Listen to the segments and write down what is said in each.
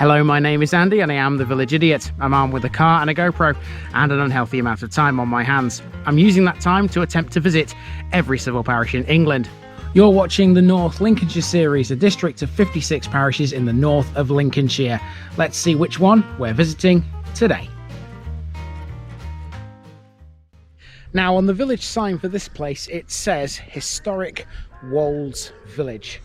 Hello, my name is Andy and I am the Village Idiot. I'm armed with a car and a GoPro and an unhealthy amount of time on my hands. I'm using that time to attempt to visit every civil parish in England. You're watching the North Lincolnshire series, a district of 56 parishes in the north of Lincolnshire. Let's see which one we're visiting today. Now, on the village sign for this place, it says Historic Wolds Village.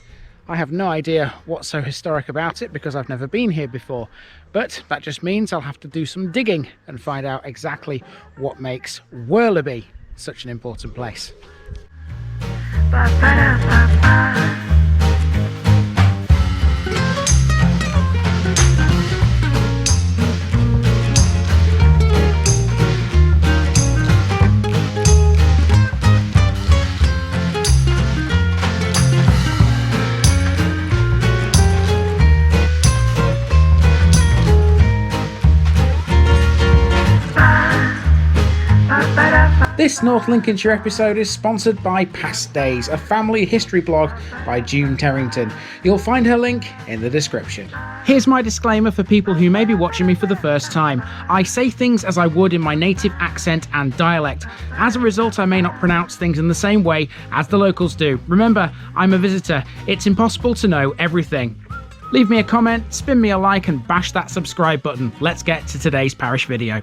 I have no idea what's so historic about it because I've never been here before, but that just means I'll have to do some digging and find out exactly what makes Worlaby such an important place. This North Lincolnshire episode is sponsored by Past Days, a family history blog by June Terrington. You'll find her link in the description. Here's my disclaimer for people who may be watching me for the first time. I say things as I would in my native accent and dialect. As a result, I may not pronounce things in the same way as the locals do. Remember, I'm a visitor. It's impossible to know everything. Leave me a comment, spin me a like and bash that subscribe button. Let's get to today's parish video.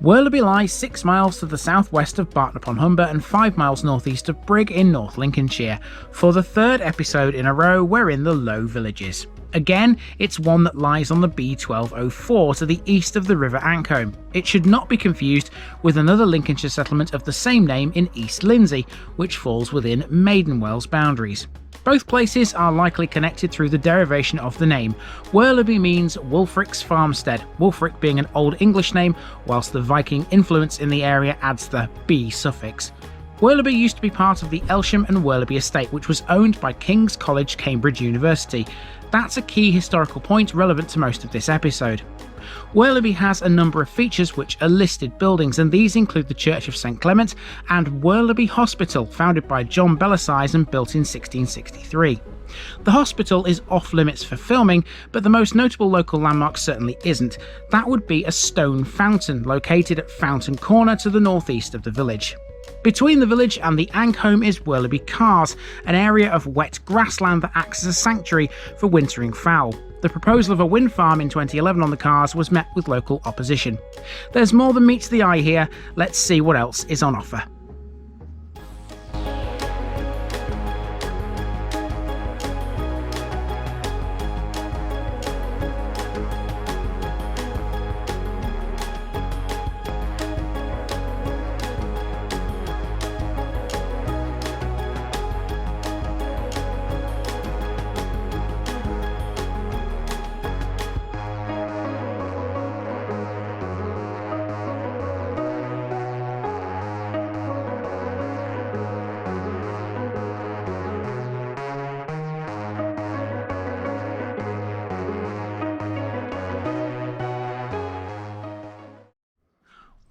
Worlaby lies 6 miles to the southwest of Barton-Upon-Humber and 5 miles northeast of Brigg in North Lincolnshire. For the third episode in a row, we're in the Low Villages. Again, it's one that lies on the B1204 to the east of the River Ancholme. It should not be confused with another Lincolnshire settlement of the same name in East Lindsey, which falls within Maidenwell's boundaries. Both places are likely connected through the derivation of the name. Worlaby means Wulfric's farmstead, Wulfric being an Old English name, whilst the Viking influence in the area adds the B suffix. Worlaby used to be part of the Elsham and Worlaby Estate, which was owned by King's College, Cambridge University. That's a key historical point relevant to most of this episode. Worlaby has a number of features which are listed buildings, and these include the Church of St Clement and Worlaby Hospital, founded by John Belasyse and built in 1663. The hospital is off limits for filming, but the most notable local landmark certainly isn't. That would be a stone fountain located at Fountain Corner to the northeast of the village. Between the village and the Ancholme is Worlaby Carrs, an area of wet grassland that acts as a sanctuary for wintering fowl. The proposal of a wind farm in 2011 on the Carrs was met with local opposition. There's more than meets the eye here. Let's see what else is on offer.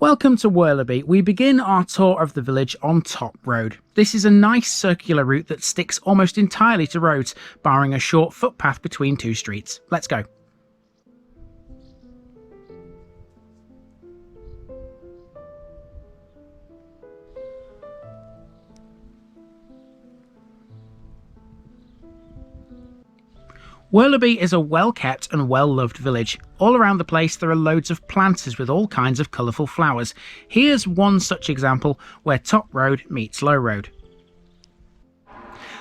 Welcome to Worlaby. We begin our tour of the village on Top Road. This is a nice circular route that sticks almost entirely to roads, barring a short footpath between two streets. Let's go. Worlaby is a well-kept and well-loved village. All around the place there are loads of planters with all kinds of colourful flowers. Here's one such example where Top Road meets Low Road.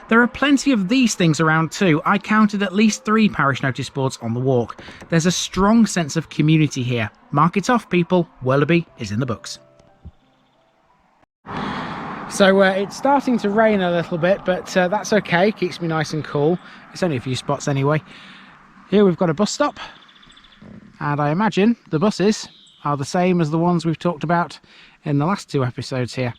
There are plenty of these things around too. I counted at least 3 parish notice boards on the walk. There's a strong sense of community here. Mark it off, people. Worlaby is in the books. So it's starting to rain a little bit, but that's okay, keeps me nice and cool. It's only a few spots anyway. Here we've got a bus stop, and I imagine the buses are the same as the ones we've talked about in the last 2 episodes here.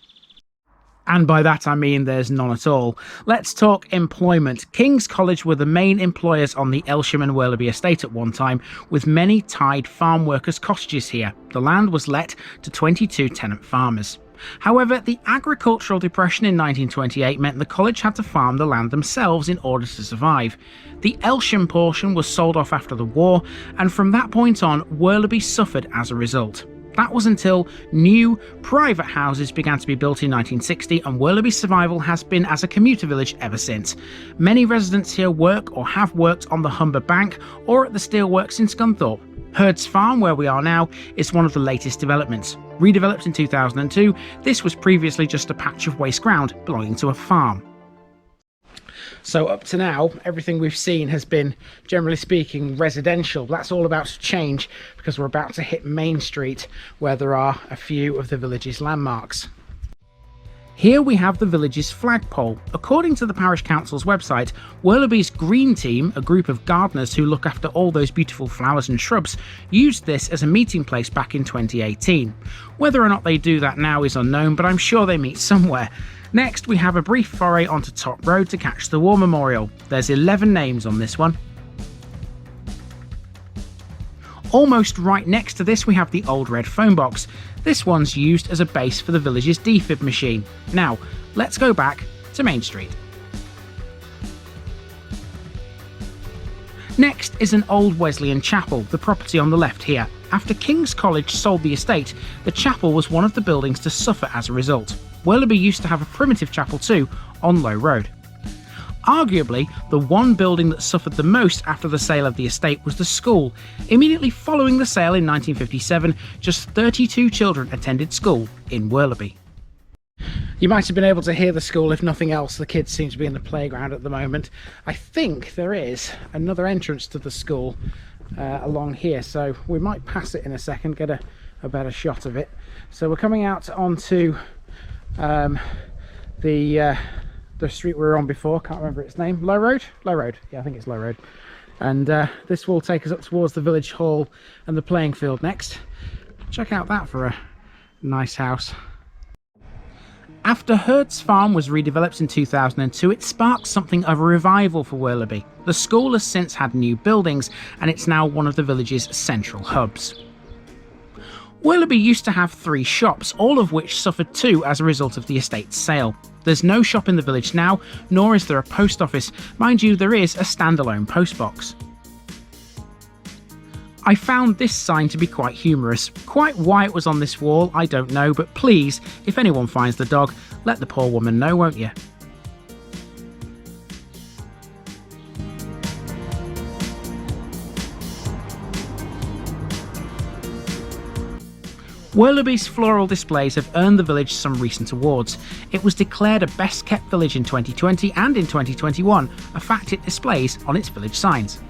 And by that I mean there's none at all. Let's talk employment. King's College were the main employers on the Elsham and Worlaby Estate at one time, with many tied farm workers' cottages here. The land was let to 22 tenant farmers. However, the agricultural depression in 1928 meant the college had to farm the land themselves in order to survive. The Elsham portion was sold off after the war, and from that point on, Worlaby suffered as a result. That was until new, private houses began to be built in 1960, and Worlaby's survival has been as a commuter village ever since. Many residents here work or have worked on the Humber Bank or at the steelworks in Scunthorpe. Hurd's Farm, where we are now, is one of the latest developments. Redeveloped in 2002, this was previously just a patch of waste ground belonging to a farm. So up to now, everything we've seen has been, generally speaking, residential. That's all about to change because we're about to hit Main Street, where there are a few of the village's landmarks. Here we have the village's flagpole. According to the parish council's website, Worlaby's Green Team, a group of gardeners who look after all those beautiful flowers and shrubs, used this as a meeting place back in 2018. Whether or not they do that now is unknown, but I'm sure they meet somewhere. Next, we have a brief foray onto Top Road to catch the War Memorial. There's 11 names on this one. Almost right next to this we have the old red phone box. This one's used as a base for the village's defib machine. Now, let's go back to Main Street. Next is an old Wesleyan chapel, the property on the left here. After King's College sold the estate, the chapel was one of the buildings to suffer as a result. Worlaby used to have a primitive chapel too, on Low Road. Arguably, the one building that suffered the most after the sale of the estate was the school. Immediately following the sale in 1957, just 32 children attended school in Worlaby. You might have been able to hear the school, if nothing else. The kids seem to be in the playground at the moment. I think there is another entrance to the school along here, so we might pass it in a second, get a better shot of it. So we're coming out onto the street we were on before. Can't remember its name. Low Road? Low Road. Yeah, I think it's Low Road. And this will take us up towards the village hall and the playing field next. Check out that for a nice house. After Hurd's Farm was redeveloped in 2002, it sparked something of a revival for Worlaby. The school has since had new buildings, and it's now one of the village's central hubs. Worlaby used to have 3 shops, all of which suffered too as a result of the estate's sale. There's no shop in the village now, nor is there a post office. Mind you, there is a standalone postbox. I found this sign to be quite humorous. Quite why it was on this wall, I don't know, but please, if anyone finds the dog, let the poor woman know, won't you? Worlaby's floral displays have earned the village some recent awards. It was declared a best kept village in 2020 and in 2021, a fact it displays on its village signs.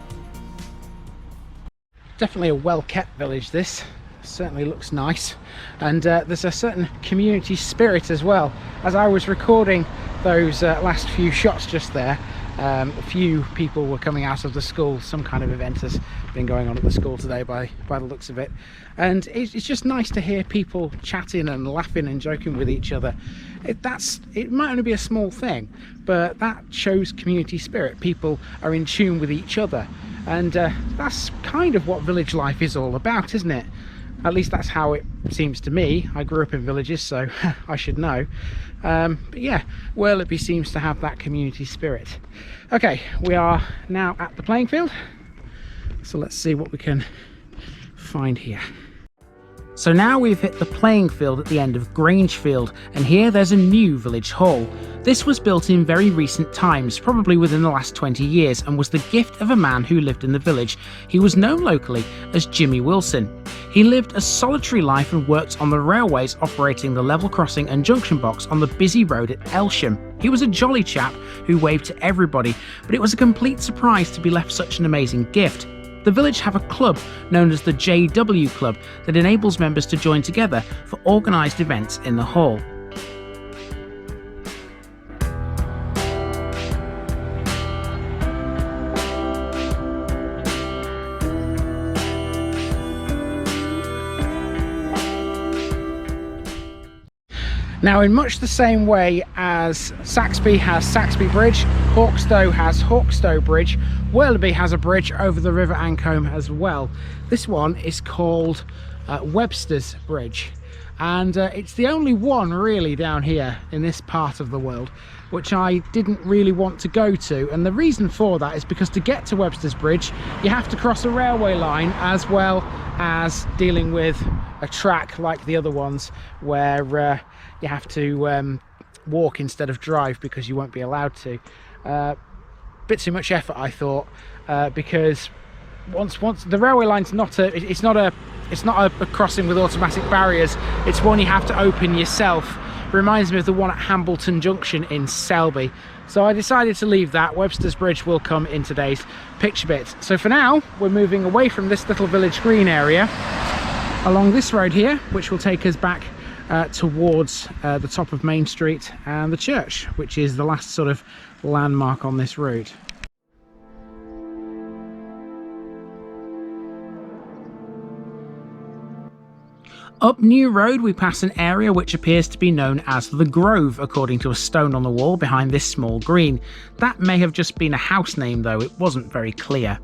Definitely a well kept village this, certainly looks nice, and there's a certain community spirit as well. As I was recording those last few shots just there, a few people were coming out of the school. Some kind of event has been going on at the school today by the looks of it, and it's just nice to hear people chatting and laughing and joking with each other. It might only be a small thing, but that shows community spirit. People are in tune with each other, and that's kind of what village life is all about, isn't it? At least that's how it seems to me. I grew up in villages, so I should know. But yeah, Worlaby seems to have that community spirit. Okay, we are now at the playing field, so let's see what we can find here. So now we've hit the playing field at the end of Grangefield, and here there's a new village hall. This was built in very recent times, probably within the last 20 years, and was the gift of a man who lived in the village. He was known locally as Jimmy Wilson. He lived a solitary life and worked on the railways operating the level crossing and junction box on the busy road at Elsham. He was a jolly chap who waved to everybody, but it was a complete surprise to be left such an amazing gift. The village have a club known as the JW Club that enables members to join together for organised events in the hall. Now, in much the same way as Saxby has Saxby Bridge, Hawkstow has Hawkstow Bridge, Worlaby has a bridge over the River Ancholme as well. This one is called Webster's Bridge. and it's the only one really down here in this part of the world which I didn't really want to go to. And the reason for that is because to get to Webster's Bridge you have to cross a railway line, as well as dealing with a track like the other ones where you have to walk instead of drive because you won't be allowed to. Bit too much effort, I thought, because once the railway line's it's not a crossing with automatic barriers. It's one you have to open yourself. Reminds me of the one at Hambleton Junction in Selby. So I decided to leave that. Webster's Bridge will come in today's picture bit. So for now, we're moving away from this little village green area along this road here, which will take us back towards the top of Main Street and the church, which is the last sort of landmark on this route. Up New Road we pass an area which appears to be known as the Grove, according to a stone on the wall behind this small green. That may have just been a house name though, it wasn't very clear.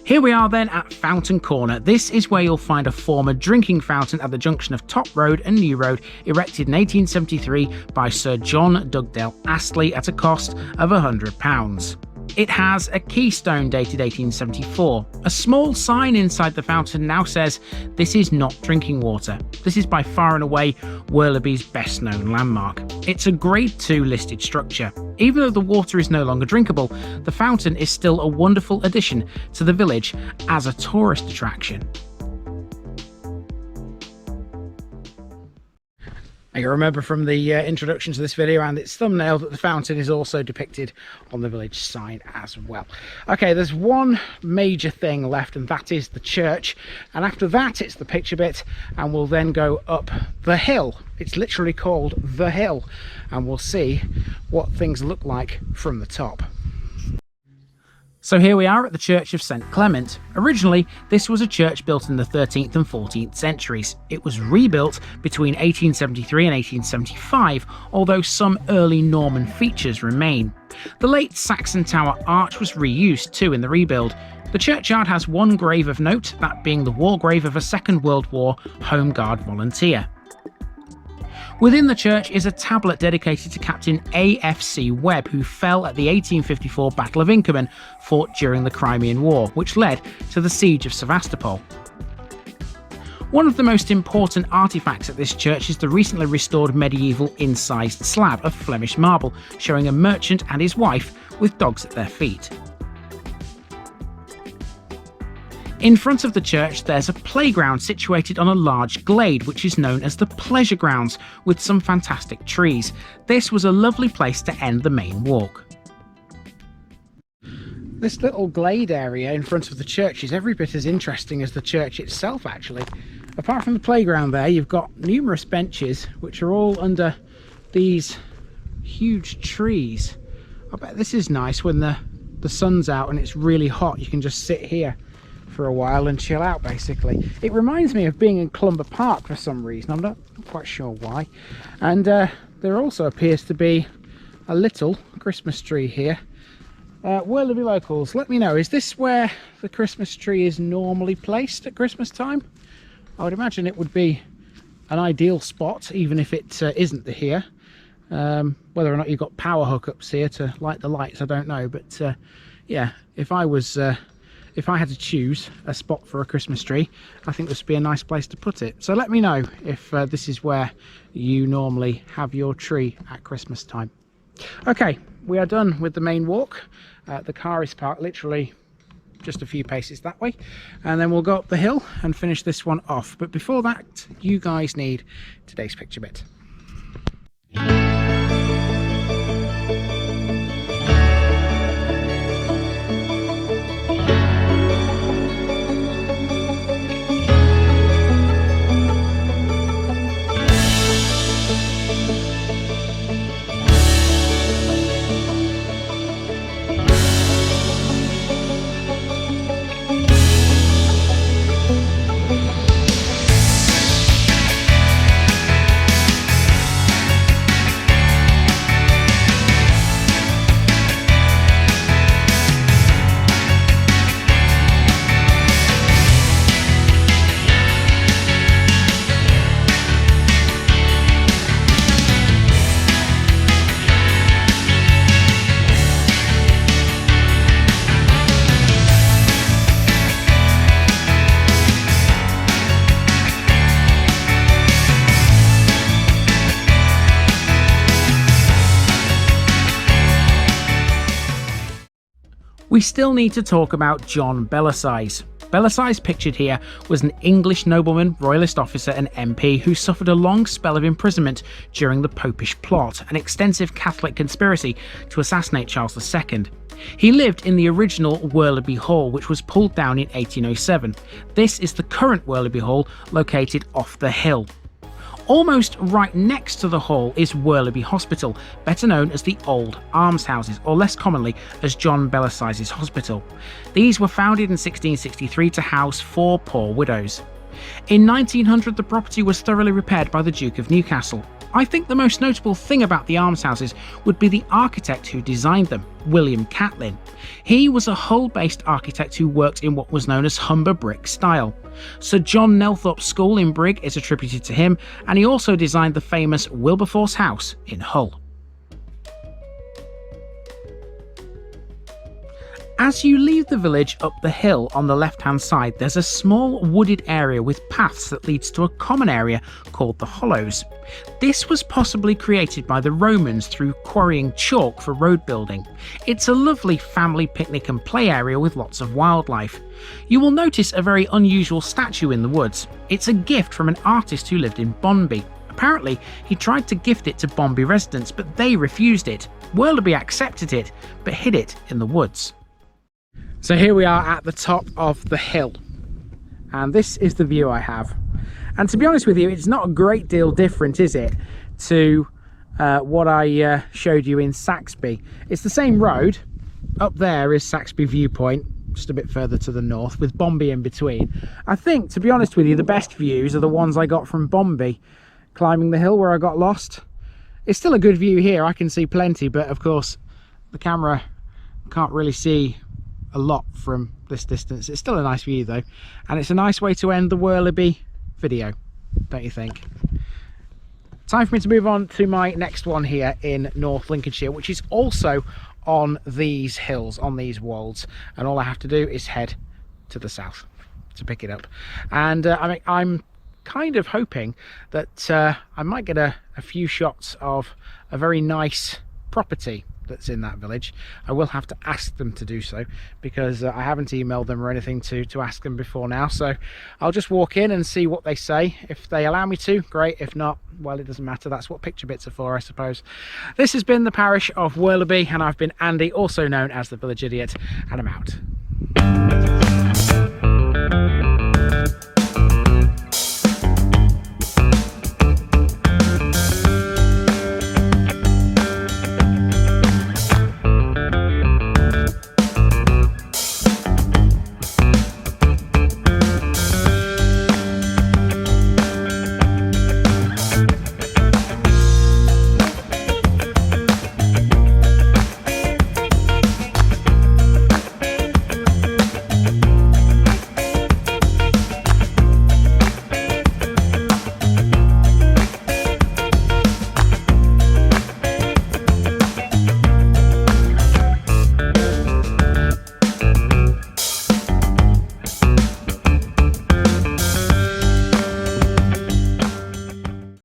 Here we are then at Fountain Corner. This is where you'll find a former drinking fountain at the junction of Top Road and New Road, erected in 1873 by Sir John Dugdale Astley at a cost of £100. It has a keystone dated 1874. A small sign inside the fountain now says, "This is not drinking water." This is by far and away Worlaby's best known landmark. It's a Grade 2 listed structure. Even though the water is no longer drinkable, the fountain is still a wonderful addition to the village as a tourist attraction. You remember from the introduction to this video and its thumbnail that the fountain is also depicted on the village sign as well. Okay, there's one major thing left, and that is the church, and after that it's the picture bit, and we'll then go up the hill. It's literally called The Hill, and we'll see what things look like from the top. So here we are at the Church of St Clement. Originally, this was a church built in the 13th and 14th centuries. It was rebuilt between 1873 and 1875, although some early Norman features remain. The late Saxon Tower arch was reused too in the rebuild. The churchyard has one grave of note, that being the war grave of a Second World War Home Guard volunteer. Within the church is a tablet dedicated to Captain A.F.C. Webb, who fell at the 1854 Battle of Inkerman, fought during the Crimean War, which led to the siege of Sevastopol. One of the most important artefacts at this church is the recently restored medieval incised slab of Flemish marble, showing a merchant and his wife with dogs at their feet. In front of the church there's a playground situated on a large glade which is known as the Pleasure Grounds, with some fantastic trees. This was a lovely place to end the main walk. This little glade area in front of the church is every bit as interesting as the church itself actually. Apart from the playground there, you've got numerous benches which are all under these huge trees. I bet this is nice when the sun's out and it's really hot. You can just sit here for a while and chill out basically. It reminds me of being in Clumber Park for some reason, I'm not quite sure why. And there also appears to be a little Christmas tree here. Worlaby locals, let me know, is this where the Christmas tree is normally placed at Christmas time? I would imagine it would be an ideal spot, even if it isn't here. Whether or not you've got power hookups here to light the lights, I don't know, but yeah, if I had to choose a spot for a Christmas tree, I think this would be a nice place to put it. So let me know if this is where you normally have your tree at Christmas time. Okay, we are done with the main walk. The car is parked literally just a few paces that way, and then we'll go up the hill and finish this one off. But before that, you guys need today's picture bit. We still need to talk about John Belasyse. Belasyse, pictured here, was an English nobleman, royalist officer and MP who suffered a long spell of imprisonment during the Popish Plot, an extensive Catholic conspiracy to assassinate Charles II. He lived in the original Worlaby Hall, which was pulled down in 1807. This is the current Worlaby Hall, located off the hill. Almost right next to the hall is Worlaby Hospital, better known as the Old Almshouses, or less commonly as John Belasyse's Hospital. These were founded in 1663 to house 4 poor widows. In 1900, the property was thoroughly repaired by the Duke of Newcastle. I think the most notable thing about the almshouses would be the architect who designed them, William Catlin. He was a Hull-based architect who worked in what was known as Humber brick style. Sir John Nelthorpe School in Brigg is attributed to him, and he also designed the famous Wilberforce House in Hull. As you leave the village up the hill on the left-hand side, there's a small wooded area with paths that leads to a common area called the Hollows. This was possibly created by the Romans through quarrying chalk for road building. It's a lovely family picnic and play area with lots of wildlife. You will notice a very unusual statue in the woods. It's a gift from an artist who lived in Bonby. Apparently, he tried to gift it to Bonby residents, but they refused it. Worlaby accepted it, but hid it in the woods. So here we are at the top of the hill, and this is the view I have. And to be honest with you, it's not a great deal different, is it, to what I showed you in Saxby. It's the same road. Up there is Saxby Viewpoint, just a bit further to the north, with Bonby in between. I think, to be honest with you, the best views are the ones I got from Bonby, climbing the hill where I got lost. It's still a good view here, I can see plenty, but of course the camera can't really see a lot from this distance. It's still a nice view though, and it's a nice way to end the Worlaby video, don't you think? Time for me to move on to my next one here in North Lincolnshire, which is also on these hills, on these wolds, and all I have to do is head to the south to pick it up. And I'm kind of hoping that I might get a few shots of a very nice property that's in that village. I will have to ask them to do so, because I haven't emailed them or anything to ask them before now. So I'll just walk in and see what they say. If they allow me to, great. If not, well, it doesn't matter. That's what picture bits are for, I suppose. This has been the parish of Worlaby, and I've been Andy, also known as the Village Idiot, and I'm out.